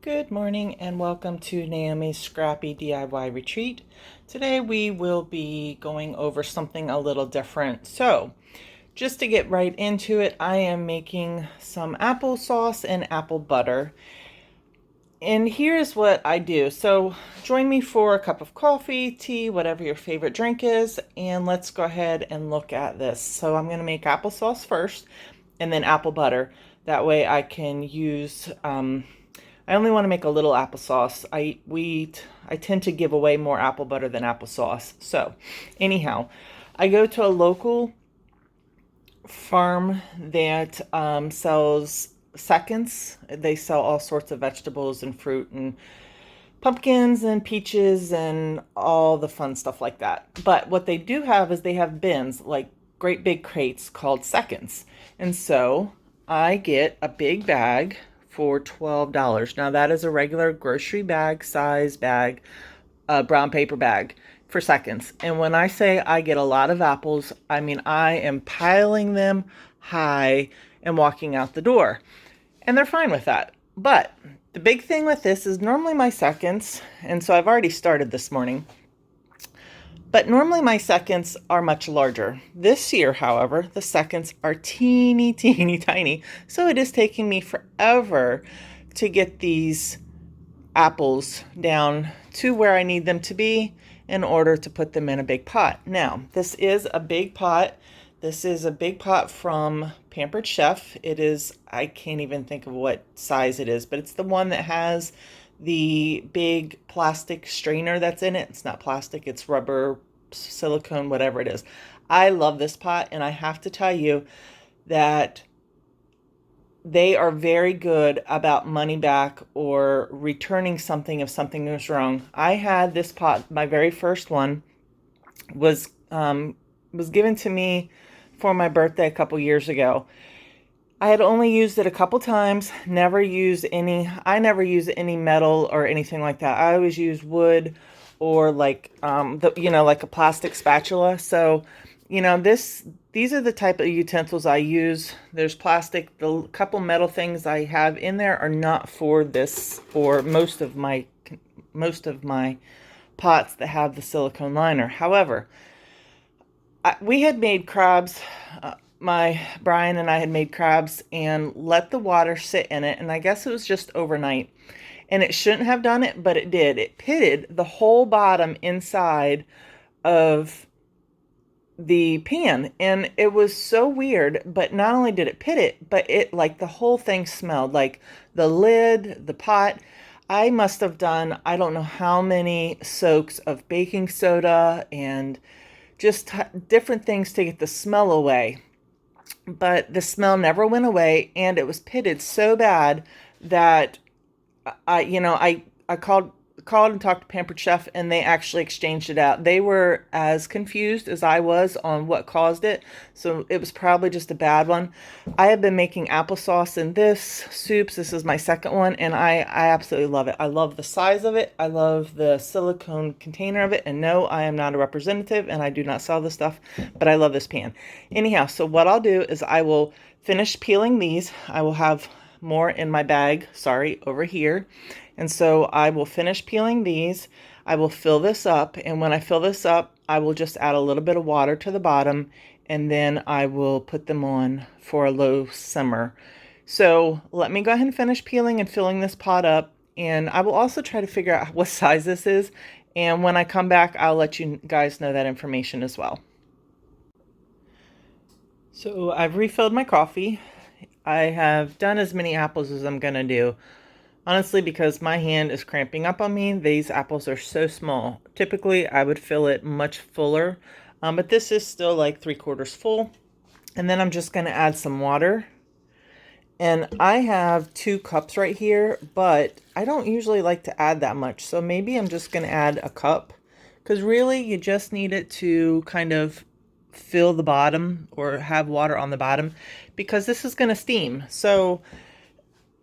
Good morning and welcome to Naomi's Scrappy DIY Retreat. Today we will be going over something a little different. So, just to get right into it, I am making some applesauce and apple butter. And here's what I do. So, join me for a cup of coffee, tea, whatever your favorite drink is, and let's go ahead and look at this. So, I'm going to make applesauce first and then apple butter. That way I can use I only want to make a little applesauce. I tend to give away more apple butter than applesauce. So, anyhow, I go to a local farm that sells seconds. They sell all sorts of vegetables and fruit and pumpkins and peaches and all the fun stuff like that. But what they do have is they have bins, like great big crates called seconds. And so I get a big bag for $12. Now that is a regular grocery bag size bag, brown paper bag for seconds. And when I say I get a lot of apples, I mean I am piling them high and walking out the door. And they're fine with that. But the big thing with this is normally my seconds, and so I've already started this morning, but normally my seconds are much larger. This year, however, the seconds are teeny tiny. So it is taking me forever to get these apples down to where I need them to be in order to put them in a big pot. Now, this is a big pot. This is a big pot from Pampered Chef. It is, I can't even think of what size it is, but it's the one that has the big plastic strainer that's in it. It's not plastic, it's rubber, silicone, whatever it is. I love this pot, and I have to tell you that they are very good about money back or returning something if something goes wrong. I had this pot, my very first one was given to me for my birthday a couple years ago. I had only used it a couple times, I never use any metal or anything like that. I always use wood or like like a plastic spatula. So, these are the type of utensils I use. There's plastic. The couple metal things I have in there are not for this or most of my pots that have the silicone liner. However, we had made crabs. Brian and I had made crabs and let the water sit in it, and I guess it was just overnight. And it shouldn't have done it, but it did. It pitted the whole bottom inside of the pan, and it was so weird. But not only did it pit it, but it, like, the whole thing smelled, like the lid, the pot. I must have done, I don't know how many soaks of baking soda and just different things to get the smell away. But the smell never went away, and it was pitted so bad that I called and talked to Pampered Chef, and they actually exchanged it out. They were as confused as I was on what caused it, so it was probably just a bad one. I have been making applesauce in this, soups. This is my second one, and I absolutely love it. I love the size of it. I love the silicone container of it, and no, I am not a representative, and I do not sell this stuff, but I love this pan. Anyhow, so what I'll do is I will finish peeling these. I will have more in my bag, over here. And so I will finish peeling these. I will fill this up, and when I fill this up, I will just add a little bit of water to the bottom, and then I will put them on for a low simmer. So let me go ahead and finish peeling and filling this pot up, and I will also try to figure out what size this is, and when I come back, I'll let you guys know that information as well. So I've refilled my coffee. I have done as many apples as I'm gonna do. Honestly, because my hand is cramping up on me, these apples are so small. Typically, I would fill it much fuller, but this is still like 3/4 full. And then I'm just going to add some water. And I have 2 cups right here, but I don't usually like to add that much. So maybe I'm just going to add a cup, because really you just need it to kind of fill the bottom or have water on the bottom, because this is going to steam. So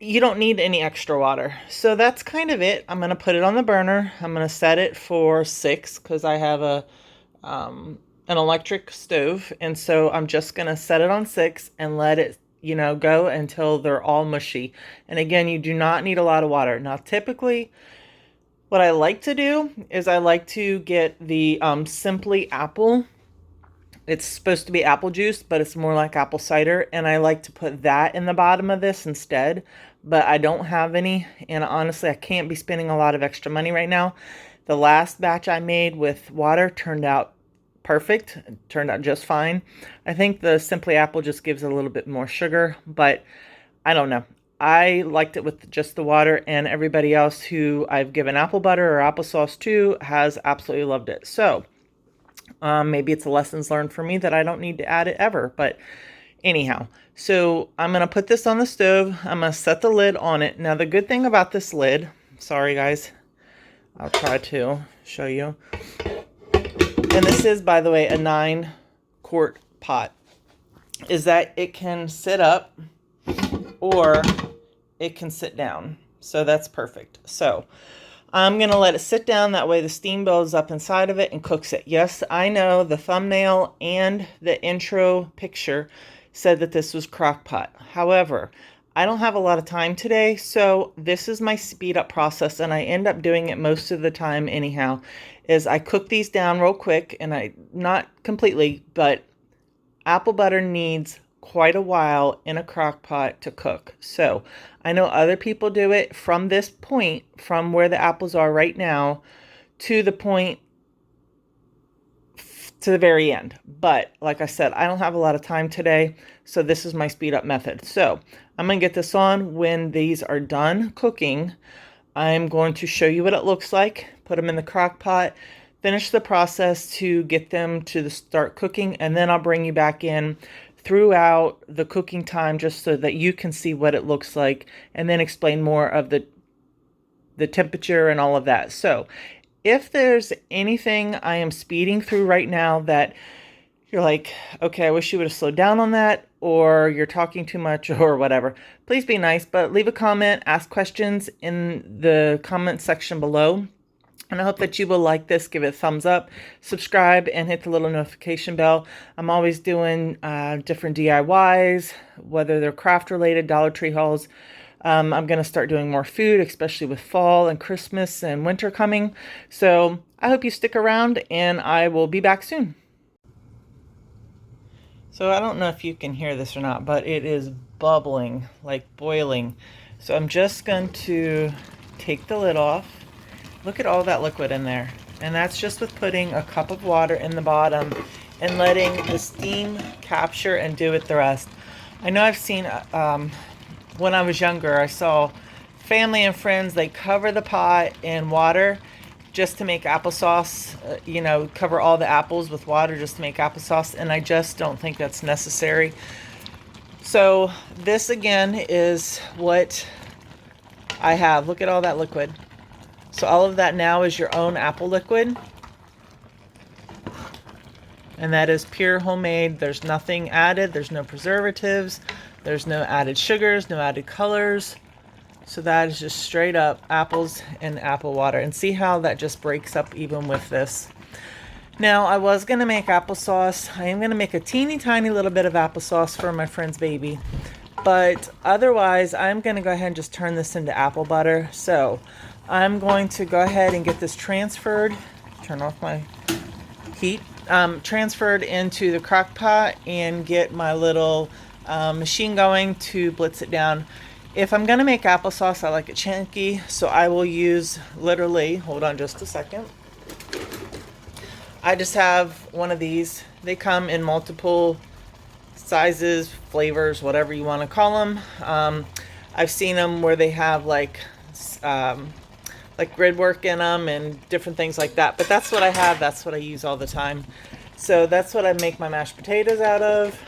you don't need any extra water. So that's kind of it. I'm going to put it on the burner. I'm going to set it for 6 because I have an electric stove. And so I'm just going to set it on 6 and let it go until they're all mushy. And again, you do not need a lot of water. Now, typically, what I like to do is I like to get the Simply Apple. It's supposed to be apple juice, but it's more like apple cider. And I like to put that in the bottom of this instead. But I don't have any. And honestly, I can't be spending a lot of extra money right now. The last batch I made with water turned out perfect. It turned out just fine. I think the Simply Apple just gives a little bit more sugar, but I don't know. I liked it with just the water, and everybody else who I've given apple butter or applesauce to has absolutely loved it. So maybe it's a lessons learned for me that I don't need to add it ever. But anyhow, so I'm going to put this on the stove. I'm going to set the lid on it. Now, the good thing about this lid, sorry guys, I'll try to show you. And this is, by the way, a 9-quart pot, is that it can sit up or it can sit down. So that's perfect. So I'm going to let it sit down. That way the steam builds up inside of it and cooks it. Yes, I know the thumbnail and the intro picture said that this was Crockpot. However, I don't have a lot of time today, so this is my speed up process, and I end up doing it most of the time anyhow, is I cook these down real quick, and not completely, but apple butter needs quite a while in a crock pot to cook. So I know other people do it from this point, from where the apples are right now, to the point to the very end. But like I said, I don't have a lot of time today, so this is my speed up method. So I'm going to get this on. When these are done cooking, I'm going to show you what it looks like, put them in the crock pot, finish the process to get them to start cooking, and then I'll bring you back in throughout the cooking time just so that you can see what it looks like, and then explain more of the temperature and all of that. So if there's anything I am speeding through right now that you're like, okay, I wish you would have slowed down on that, or you're talking too much or whatever, please be nice, but leave a comment, ask questions in the comment section below. And I hope that you will like this, give it a thumbs up, subscribe, and hit the little notification bell. I'm always doing different DIYs, whether they're craft related, Dollar Tree hauls. I'm going to start doing more food, especially with fall and Christmas and winter coming. So I hope you stick around, and I will be back soon. So I don't know if you can hear this or not, but it is bubbling, like boiling. So I'm just going to take the lid off. Look at all that liquid in there. And that's just with putting a cup of water in the bottom and letting the steam capture and do it the rest. I know I've seen, when I was younger, I saw family and friends, they cover the pot in water just to make applesauce, cover all the apples with water just to make applesauce, and I just don't think that's necessary. So this again is what I have. Look at all that liquid. So all of that now is your own apple liquid. And that is pure homemade. There's nothing added. There's no preservatives. There's no added sugars, no added colors. So that is just straight up apples and apple water. And see how that just breaks up even with this. Now, I was going to make applesauce. I am going to make a teeny tiny little bit of applesauce for my friend's baby. But otherwise, I'm going to go ahead and just turn this into apple butter. So I'm going to go ahead and get this transferred. Turn off my heat. Transferred into the crock pot and get my little machine going to blitz it down. If I'm going to make applesauce, I like it chunky, so I will use literally, hold on just a second. I just have one of these. They come in multiple sizes, flavors, whatever you want to call them. I've seen them where they have like grid work in them and different things like that. But that's what I have. That's what I use all the time. So that's what I make my mashed potatoes out of.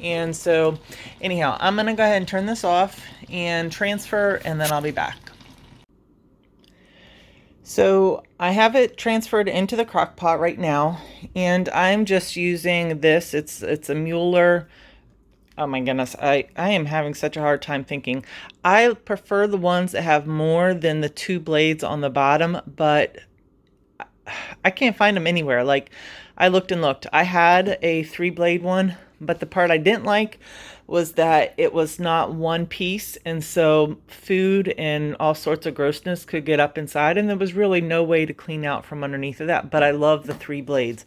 And so anyhow, I'm going to go ahead and turn this off and transfer, and then I'll be back. So I have it transferred into the crock pot right now, and I'm just using this. It's a Mueller. Oh my goodness, I am having such a hard time thinking. I prefer the ones that have more than the 2 blades on the bottom, but I can't find them anywhere. Like, I looked and looked. I had a 3-blade one, but the part I didn't like was that it was not one piece, and so food and all sorts of grossness could get up inside, and there was really no way to clean out from underneath of that. But I love the 3 blades.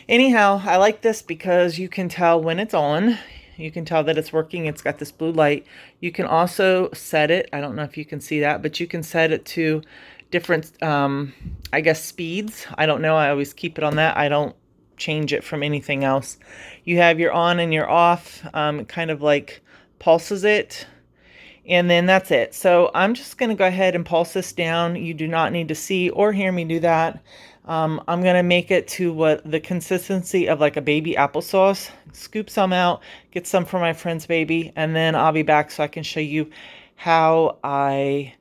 Anyhow, I like this because you can tell when it's on. You can tell that it's working. It's got this blue light. You can also set it. I don't know if you can see that, but you can set it to different, I guess, speeds. I don't know. I always keep it on that. I don't change it from anything else. You have your on and your off. It kind of like pulses it. And then that's it. So I'm just going to go ahead and pulse this down. You do not need to see or hear me do that. I'm going to make it to what the consistency of like a baby applesauce. Scoop some out, get some for my friend's baby, and then I'll be back so I can show you how I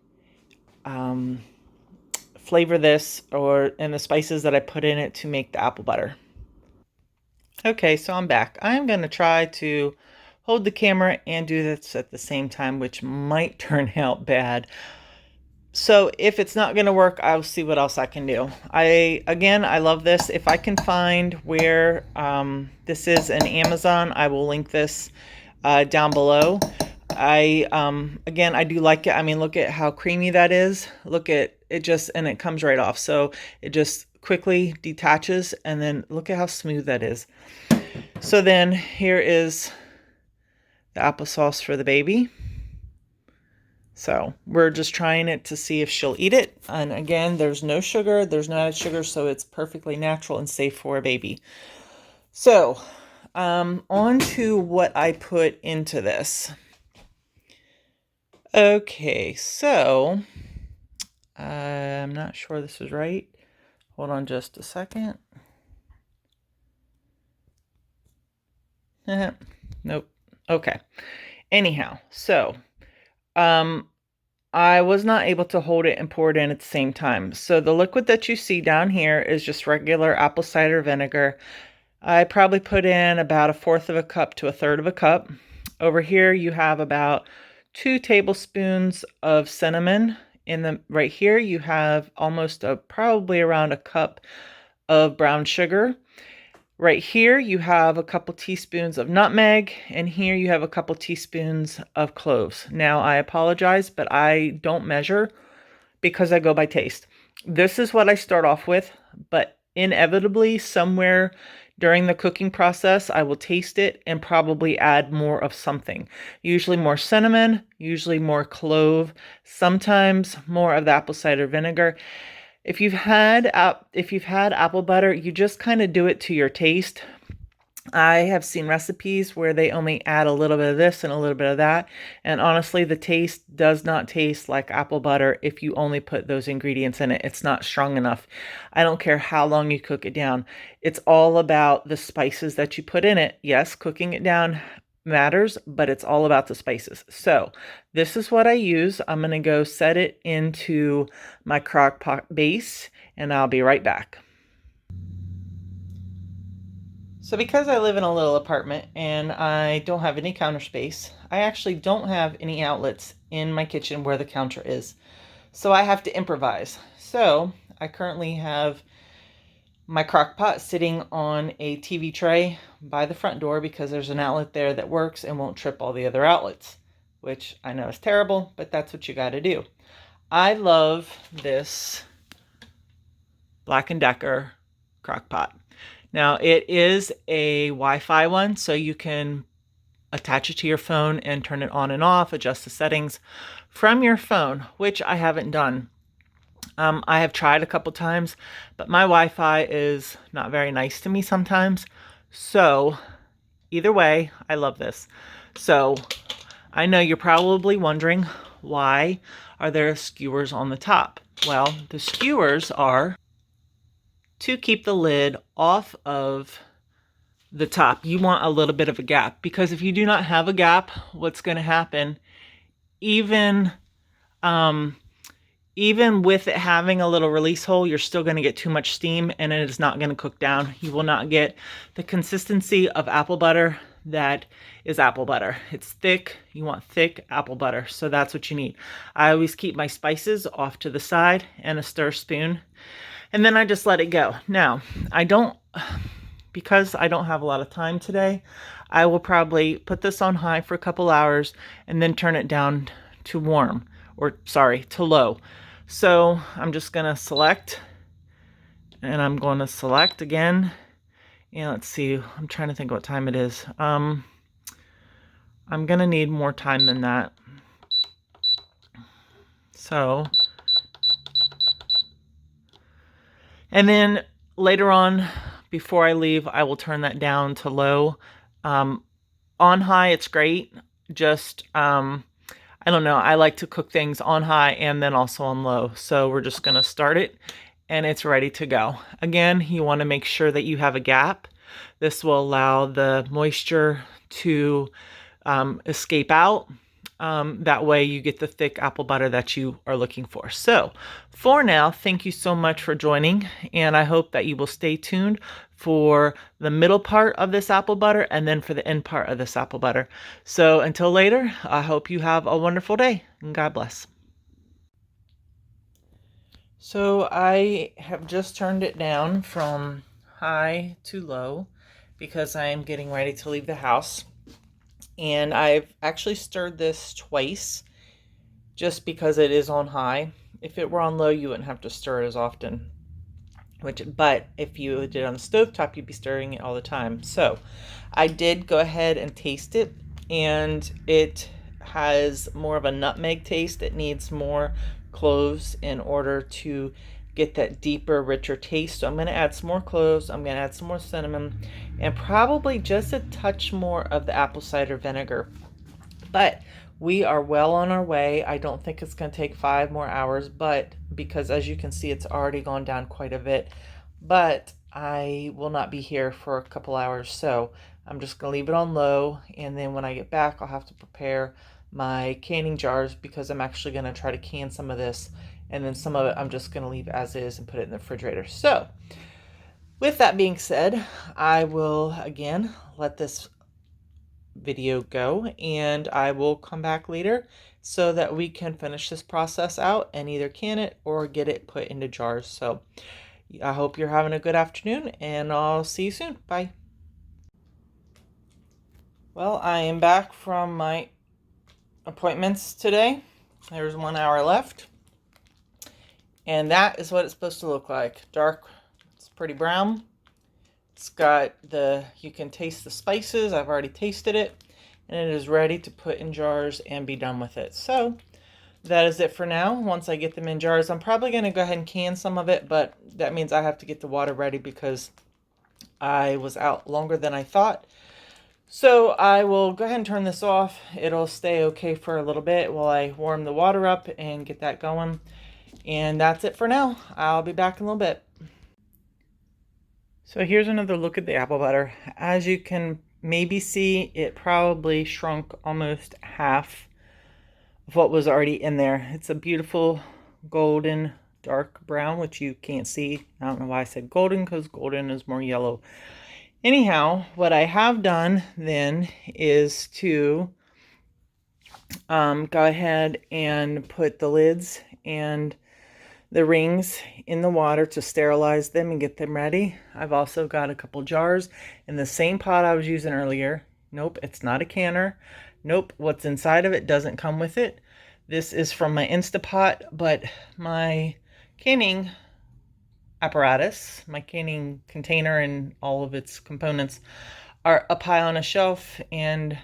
flavor this and the spices that I put in it to make the apple butter. Okay, so I'm back. I'm going to try to hold the camera and do this at the same time, which might turn out bad. So if it's not going to work, I'll see what else I can do. I love this. If I can find where this is in Amazon, I will link this down below. I do like it. I mean, look at how creamy that is. Look at it and it comes right off. So it just quickly detaches, and then look at how smooth that is. So then here is the applesauce for the baby. So we're just trying it to see if she'll eat it. And again, there's no sugar, there's no added sugar, so it's perfectly natural and safe for a baby. So on to what I put into this. Okay, so I'm not sure this is right. Hold on just a second. Nope. Okay. Anyhow, so I was not able to hold it and pour it in at the same time. So the liquid that you see down here is just regular apple cider vinegar. I probably put in about 1/4 of a cup to 1/3 of a cup. Over here you have about 2 tablespoons of cinnamon. Right here you have probably around a cup of brown sugar. Right here you have a couple teaspoons of nutmeg, and here you have a couple teaspoons of cloves. Now I apologize, but I don't measure because I go by taste. This is what I start off with, but inevitably somewhere during the cooking process I will taste it and probably add more of something. Usually more cinnamon, usually more clove, sometimes more of the apple cider vinegar. If you've had apple butter, you just kind of do it to your taste. I have seen recipes where they only add a little bit of this and a little bit of that. And honestly, the taste does not taste like apple butter if you only put those ingredients in it. It's not strong enough. I don't care how long you cook it down. It's all about the spices that you put in it. Yes, cooking it down matters, but it's all about the spices. So this is what I use. I'm going to go set it into my Crockpot base, and I'll be right back. So because I live in a little apartment and I don't have any counter space, I actually don't have any outlets in my kitchen where the counter is. So I have to improvise. So I currently have my Crockpot sitting on a TV tray by the front door because there's an outlet there that works and won't trip all the other outlets, which I know is terrible, but that's what you got to do. I love this Black & Decker Crockpot. Now it is a Wi-Fi one, so you can attach it to your phone and turn it on and off, adjust the settings from your phone, which I haven't done. I have tried a couple times, but my Wi-Fi is not very nice to me sometimes. So either way, I love this. So I know you're probably wondering, why are there skewers on the top? Well, the skewers are to keep the lid off of the top. You want a little bit of a gap, because if you do not have a gap, what's going to happen, even with it having a little release hole, you're still going to get too much steam and it is not going to cook down. You will not get the consistency of apple butter that is apple butter. It's thick. You want thick apple butter. So that's what you need. I always keep my spices off to the side and a stir spoon, and then I just let it go. Now, because I don't have a lot of time today, I will probably put this on high for a couple hours and then turn it down to warm, or sorry, to low. So I'm just going to select, and I'm going to select again. And let's see, I'm trying to think what time it is. I'm going to need more time than that. So, and then later on, before I leave, I will turn that down to low. On high, it's great. Just, I don't know, I like to cook things on high and then also on low. So we're just going to start it and it's ready to go. Again, you want to make sure that you have a gap. This will allow the moisture to escape out. That way you get the thick apple butter that you are looking for. So for now, thank you so much for joining, and I hope that you will stay tuned for the middle part of this apple butter and then for the end part of this apple butter. So until later, I hope you have a wonderful day, and God bless. So I have just turned it down from high to low because I am getting ready to leave the house. And I've actually stirred this twice just because it is on high. If it were on low, you wouldn't have to stir it as often. But if you did it on the stovetop, you'd be stirring it all the time. So I did go ahead and taste it, and it has more of a nutmeg taste. It needs more cloves in order to get that deeper, richer taste. So I'm going to add some more cloves. I'm going to add some more cinnamon and probably just a touch more of the apple cider vinegar. But we are well on our way. I don't think it's going to take 5 more hours, but because as you can see, it's already gone down quite a bit. But I will not be here for a couple hours, so I'm just going to leave it on low. And then when I get back, I'll have to prepare my canning jars because I'm actually going to try to can some of this. And then some of it I'm just going to leave as is and put it in the refrigerator. So with that being said, I will again let this video go, and I will come back later so that we can finish this process out and either can it or get it put into jars. So I hope you're having a good afternoon, and I'll see you soon. Bye. Well, I am back from my appointments today. There's 1 hour left. And that is what it's supposed to look like. Dark, it's pretty brown. It's got you can taste the spices. I've already tasted it. And it is ready to put in jars and be done with it. So that is it for now. Once I get them in jars, I'm probably going to go ahead and can some of it. But that means I have to get the water ready because I was out longer than I thought. So I will go ahead and turn this off. It'll stay okay for a little bit while I warm the water up and get that going. And that's it for now. I'll be back in a little bit. So here's another look at the apple butter. As you can maybe see, it probably shrunk almost half of what was already in there. It's a beautiful golden dark brown, which you can't see. I don't know why I said golden, because golden is more yellow. Anyhow, what I have done then is to go ahead and put the lids and the rings in the water to sterilize them and get them ready. I've also got a couple jars in the same pot I was using earlier. Nope, it's not a canner. Nope, what's inside of it doesn't come with it. This is from my Instapot, but my canning apparatus, my canning container and all of its components are up high on a shelf, and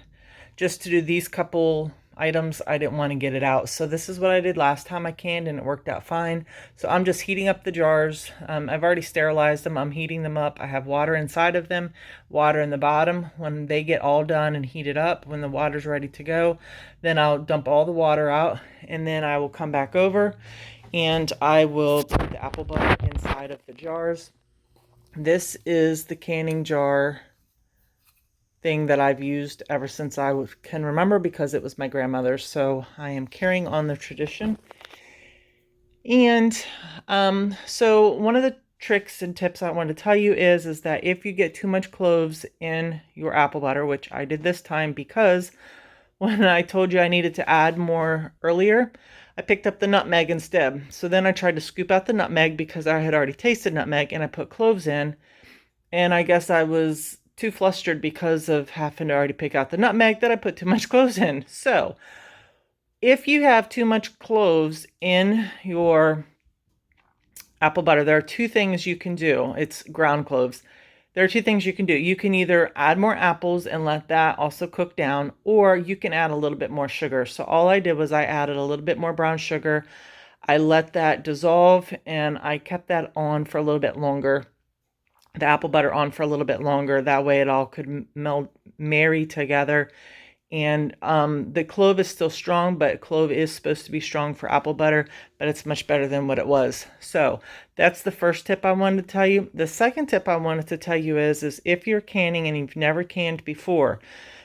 just to do these couple items, I didn't want to get it out. So this is what I did last time I canned, and it worked out fine. So I'm just heating up the jars. I've already sterilized them. I'm heating them up. I have water inside of them, water in the bottom. When they get all done and heated up, when the water's ready to go, then I'll dump all the water out, and then I will come back over and I will put the apple butter inside of the jars. This is the canning jar thing that I've used ever since I can remember because it was my grandmother's. So I am carrying on the tradition. And so one of the tricks and tips I want to tell you is that if you get too much cloves in your apple butter, which I did this time because when I told you I needed to add more earlier, I picked up the nutmeg instead. So then I tried to scoop out the nutmeg because I had already tasted nutmeg, and I put cloves in. And I guess I was too flustered because of having to already pick out the nutmeg that I put too much cloves in. So if you have too much cloves in your apple butter, there are two things you can do. It's ground cloves. There are two things you can do. You can either add more apples and let that also cook down, or you can add a little bit more sugar. So all I did was I added a little bit more brown sugar. I let that dissolve and I kept that on for a little bit longer. The apple butter on for a little bit longer. That way it all could marry together. And the clove is still strong, but clove is supposed to be strong for apple butter, but it's much better than what it was. So that's the first tip I wanted to tell you. The second tip I wanted to tell you is if you're canning and you've never canned before,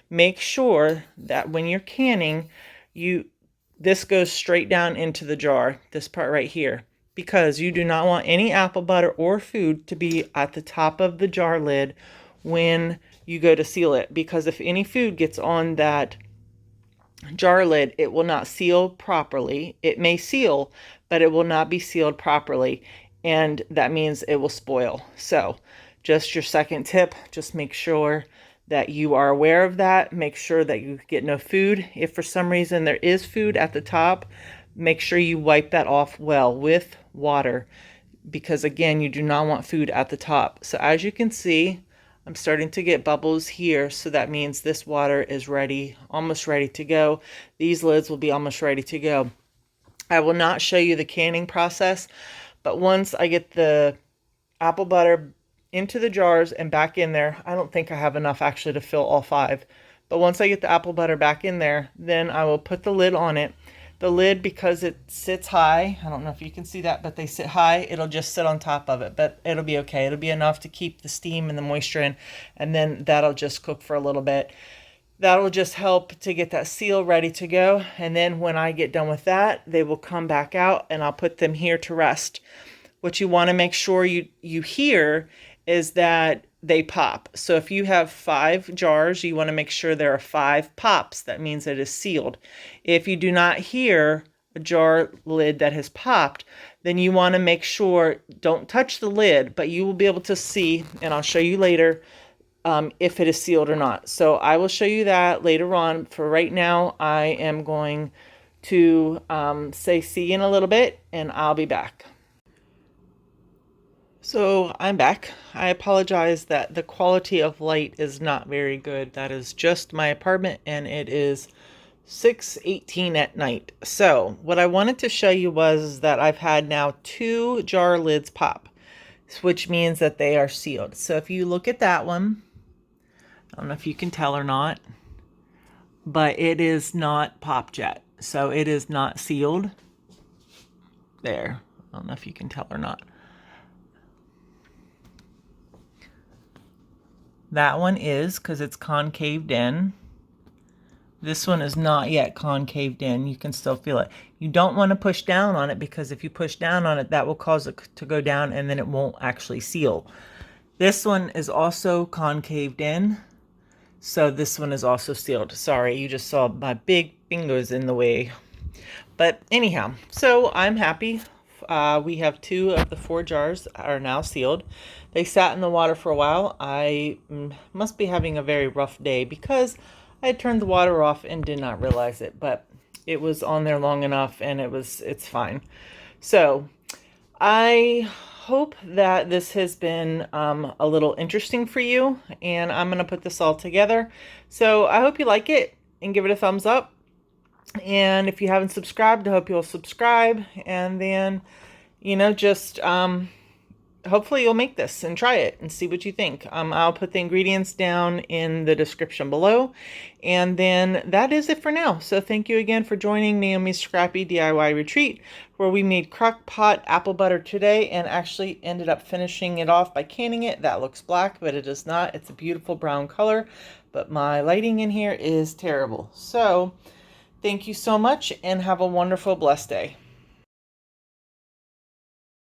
make sure that when you're canning, this goes straight down into the jar, this part right here, because you do not want any apple butter or food to be at the top of the jar lid when you go to seal it, because if any food gets on that jar lid, it will not seal properly. It may seal, but it will not be sealed properly, and that means it will spoil. So just your second tip, just make sure that you are aware of that. Make sure that you get no food. If for some reason there is food at the top, make sure you wipe that off well with water, because again, you do not want food at the top. So as you can see, I'm starting to get bubbles here, so that means this water is ready, almost ready to go. These lids will be almost ready to go. I will not show you the canning process, but once I get the apple butter into the jars and back in there, I don't think I have enough actually to fill all 5. But once I get the apple butter back in there, then I will put the lid on it. The lid, because it sits high, I don't know if you can see that, but they sit high, it'll just sit on top of it, but it'll be okay. It'll be enough to keep the steam and the moisture in, and then that'll just cook for a little bit. That'll just help to get that seal ready to go, and then when I get done with that, they will come back out, and I'll put them here to rest. What you want to make sure you hear is that they pop. So if you have 5 jars, you want to make sure there are 5 pops. That means it is sealed. If you do not hear a jar lid that has popped, then you want to make sure, don't touch the lid, but you will be able to see, and I'll show you later, if it is sealed or not. So I will show you that later on. For right now, I am going to say see you in a little bit, and I'll be back. So I'm back. I apologize that the quality of light is not very good. That is just my apartment, and it is 6:18 at night. So what I wanted to show you was that I've had now 2 jar lids pop, which means that they are sealed. So if you look at that one, I don't know if you can tell or not, but it is not popped yet. So it is not sealed. There. I don't know if you can tell or not. That one is, because it's concaved in. This one is not yet concaved in. You can still feel it. You don't want to push down on it, because if you push down on it, that will cause it to go down and then it won't actually seal. This one is also concaved in. So this one is also sealed. Sorry, you just saw my big fingers in the way. But anyhow, so I'm happy. We have 2 of the 4 jars are now sealed. They sat in the water for a while. I must be having a very rough day, because I had turned the water off and did not realize it, but it was on there long enough, and it's fine. So I hope that this has been a little interesting for you, and I'm going to put this all together. So I hope you like it and give it a thumbs up. And if you haven't subscribed, I hope you'll subscribe. And then, just hopefully you'll make this and try it and see what you think. I'll put the ingredients down in the description below. And then that is it for now. So thank you again for joining Naomi's Scrappy DIY Retreat, where we made Crockpot apple butter today and actually ended up finishing it off by canning it. That looks black, but it is not. It's a beautiful brown color, but my lighting in here is terrible. So thank you so much, and have a wonderful, blessed day.